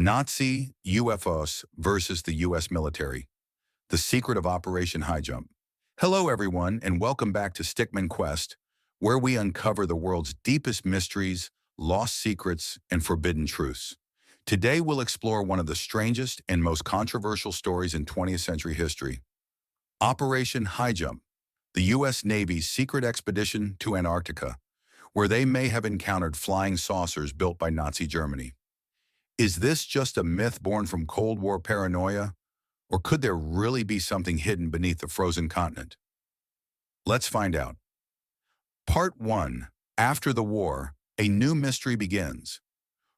Nazi UFOs versus the U.S. military. The secret of Operation Highjump. Hello, everyone, and welcome back to Stickman Quest, where we uncover the world's deepest mysteries, lost secrets, and forbidden truths. Today, we'll explore one of the strangest and most controversial stories in 20th century history. Operation Highjump, the U.S. Navy's secret expedition to Antarctica, where they may have encountered flying saucers built by Nazi Germany. Is this just a myth born from Cold War paranoia, or could there really be something hidden beneath the frozen continent? Let's find out. Part 1. After the war, a new mystery begins.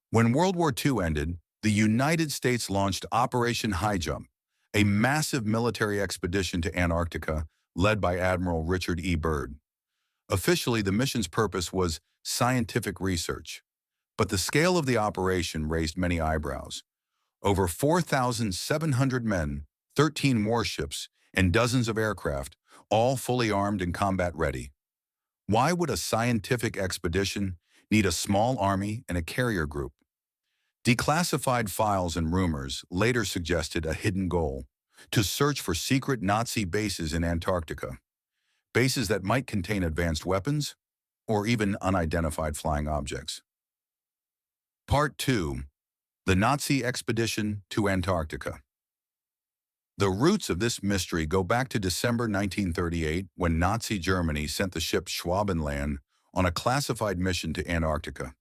When World War II ended, the United States launched Operation Highjump, a massive military expedition to Antarctica led by Admiral Richard E. Byrd. Officially, the mission's purpose was scientific research, but the scale of the operation raised many eyebrows. Over 4,700 men, 13 warships, and dozens of aircraft, all fully armed and combat ready. Why would a scientific expedition need a small army and a carrier group? Declassified files and rumors later suggested a hidden goal: to search for secret Nazi bases in Antarctica. Bases that might contain advanced weapons or even unidentified flying objects. Part 2. The Nazi Expedition to Antarctica. The roots of this mystery go back to December 1938, when Nazi Germany sent the ship Schwabenland on a classified mission to Antarctica.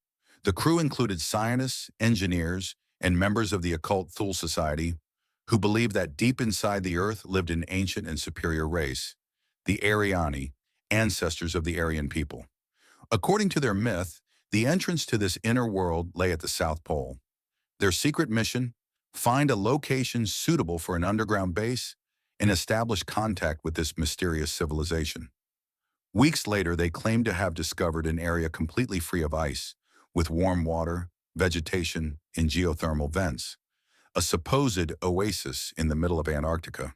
The crew included scientists, engineers, and members of the occult Thule Society, who believed that deep inside the Earth lived an ancient and superior race, the Aryani, ancestors of the Aryan people. According to their myth, the entrance to this inner world lay at the South Pole. Their secret mission: find a location suitable for an underground base and establish contact with this mysterious civilization. Weeks later, they claimed to have discovered an area completely free of ice, with warm water, vegetation, and geothermal vents, a supposed oasis in the middle of Antarctica.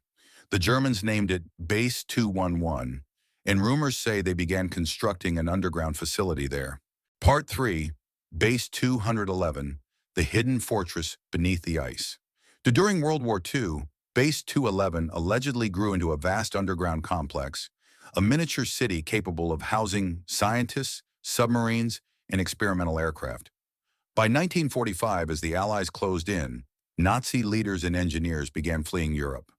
The Germans named it Base 211, and rumors say they began constructing an underground facility there. Part 3. Base 211, the hidden fortress beneath the ice. During World War II, Base 211 allegedly grew into a vast underground complex, a miniature city capable of housing scientists, submarines, and experimental aircraft. By 1945, as the Allies closed in, Nazi leaders and engineers began fleeing Europe.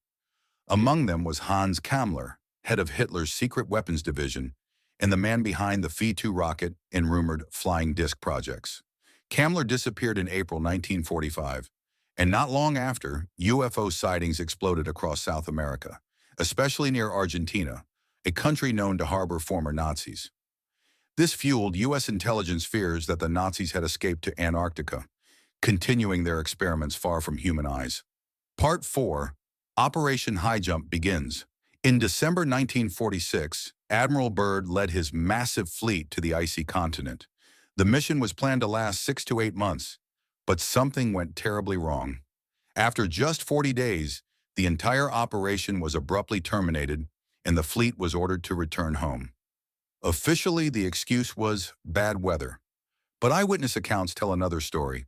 Among them was Hans Kammler, head of Hitler's secret weapons division, and the man behind the V-2 rocket and rumored flying disc projects. Kammler disappeared in April 1945, and not long after, UFO sightings exploded across South America, especially near Argentina, a country known to harbor former Nazis. This fueled U.S. intelligence fears that the Nazis had escaped to Antarctica, continuing their experiments far from human eyes. Part 4. Operation Highjump begins. In December 1946, Admiral Byrd led his massive fleet to the icy continent. The mission was planned to last 6 to 8 months, but something went terribly wrong. After just 40 days, the entire operation was abruptly terminated, and the fleet was ordered to return home. Officially, the excuse was bad weather, but eyewitness accounts tell another story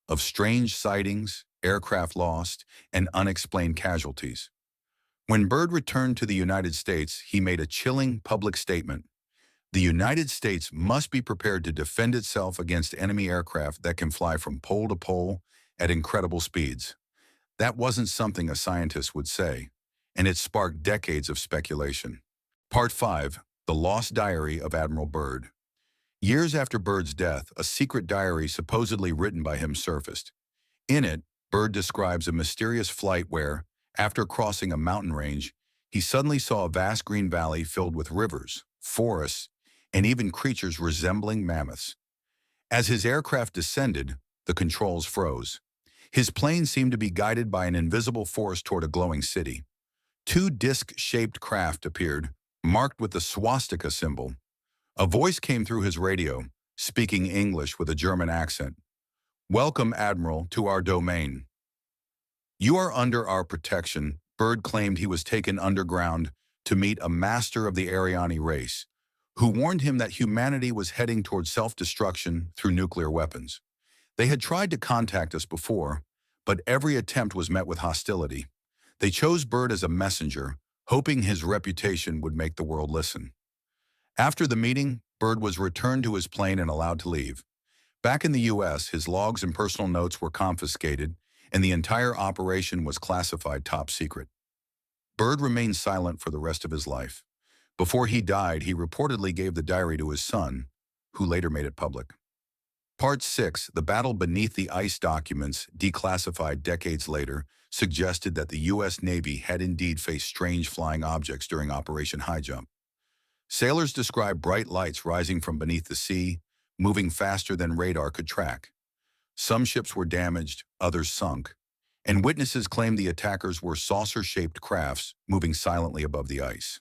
of strange sightings, aircraft lost, and unexplained casualties. When Byrd returned to the United States, he made a chilling public statement: the United States must be prepared to defend itself against enemy aircraft that can fly from pole to pole at incredible speeds. That wasn't something a scientist would say, and it sparked decades of speculation. Part 5. The Lost Diary of Admiral Byrd. Years after Byrd's death, a secret diary supposedly written by him surfaced. In it, Byrd describes a mysterious flight where, after crossing a mountain range, he suddenly saw a vast green valley filled with rivers, forests, and even creatures resembling mammoths. As his aircraft descended, the controls froze. His plane seemed to be guided by an invisible force toward a glowing city. 2 disc-shaped craft appeared, marked with the swastika symbol. A voice came through his radio, speaking English with a German accent. "Welcome, Admiral, to our domain. You are under our protection." Byrd claimed he was taken underground to meet a master of the Aryani race, who warned him that humanity was heading toward self-destruction through nuclear weapons. "They had tried to contact us before, but every attempt was met with hostility. They chose Byrd as a messenger, hoping his reputation would make the world listen. After the meeting, Byrd was returned to his plane and allowed to leave. Back in the U.S., his logs and personal notes were confiscated, and the entire operation was classified top secret. Byrd remained silent for the rest of his life. Before he died, he reportedly gave the diary to his son, who later made it public. Part 6, The Battle Beneath the Ice documents, declassified decades later, suggested that the U.S. Navy had indeed faced strange flying objects during Operation Highjump. Sailors described bright lights rising from beneath the sea, moving faster than radar could track. Some ships were damaged, others sunk, and witnesses claimed the attackers were saucer-shaped crafts moving silently above the ice.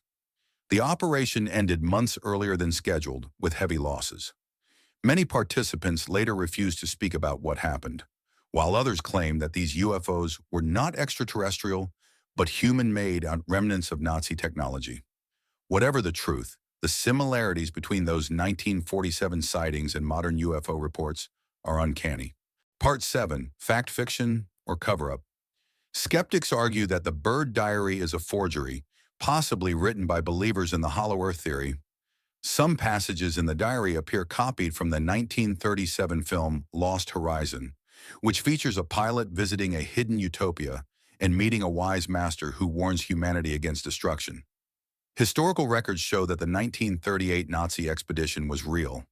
The operation ended months earlier than scheduled, with heavy losses. Many participants later refused to speak about what happened, while others claimed that these UFOs were not extraterrestrial, but human-made remnants of Nazi technology. Whatever the truth, the similarities between those 1947 sightings and modern UFO reports are uncanny. Part 7, Fact Fiction or Cover-Up. Skeptics argue that the Byrd diary is a forgery, possibly written by believers in the Hollow Earth theory. Some passages in the diary appear copied from the 1937 film Lost Horizon, which features a pilot visiting a hidden utopia and meeting a wise master who warns humanity against destruction. Historical records show that the 1938 Nazi expedition was real,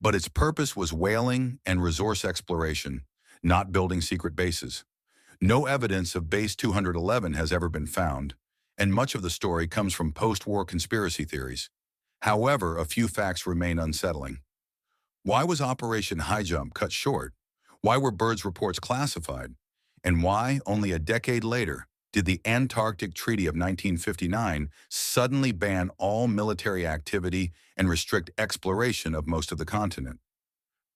but its purpose was whaling and resource exploration, not building secret bases. No evidence of Base 211 has ever been found, and much of the story comes from post-war conspiracy theories. However, a few facts remain unsettling. Why was Operation Highjump cut short? Why were Byrd's reports classified? And why, only a decade later, did the Antarctic Treaty of 1959 suddenly ban all military activity and restrict exploration of most of the continent?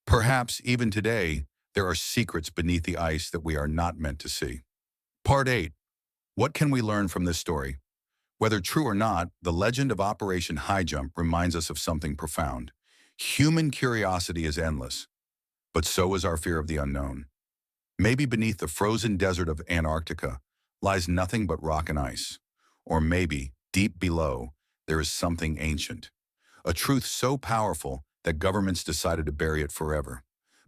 Perhaps, even today, there are secrets beneath the ice that we are not meant to see. Part 8. What can we learn from this story? Whether true or not, the legend of Operation Highjump reminds us of something profound. Human curiosity is endless, but so is our fear of the unknown. Maybe beneath the frozen desert of Antarctica lies nothing but rock and ice. Or maybe, deep below, there is something ancient. A truth so powerful that governments decided to bury it forever.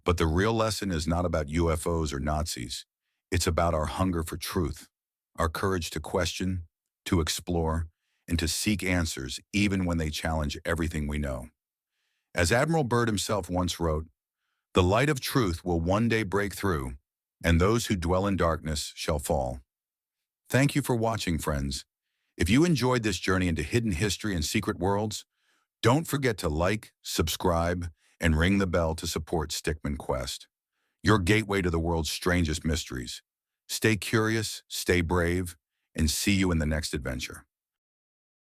But the real lesson is not about UFOs or Nazis. It's about our hunger for truth, our courage to question, to explore, and to seek answers even when they challenge everything we know. As Admiral Byrd himself once wrote, "The light of truth will one day break through, and those who dwell in darkness shall fall." Thank you for watching, friends. If you enjoyed this journey into hidden history and secret worlds, don't forget to like, subscribe, and ring the bell to support Stickman Quest, your gateway to the world's strangest mysteries. Stay curious, stay brave, and see you in the next adventure.